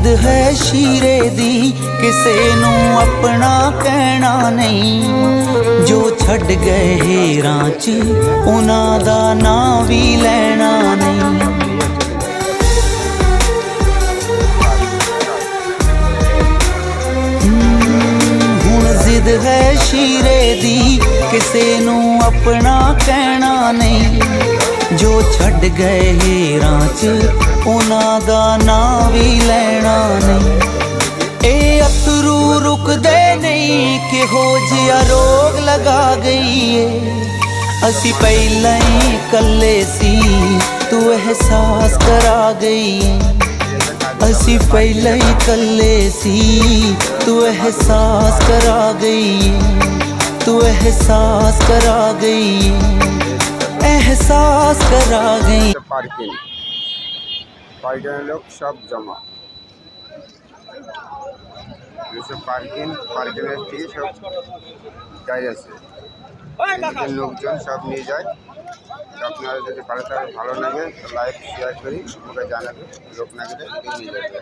जिद है शीरे दी किसे नू अपना कहना नहीं। जो छड़ गए हेरां च उन्हां दा नां भी लैना नहीं। हुण जिद है शीरे दी किसे नू अपना कहना नहीं। जो छड़ गए हेरां च उन्हां दा नां भी लैना नहीं। ए अथरू रुकदे नहीं किहो जिहा रोग लगा गई है। असी पहले ही कल्ले सी तू एहसास करा गई है। असी पहले ही कल्ले सी तू एहसास करा गई है। तू एहसास करा गई है, एहसास करा गई। पार्किंग लोग सब जमा पार्किंग থেকে সব গাড়ি আছে লোকজন সব নিয়ে যায়। আপনারা যদি ভালো লাগে লাইক শেয়ার করি আমাকে জানাবেন। লোক না গেলে নিয়ে যাবে।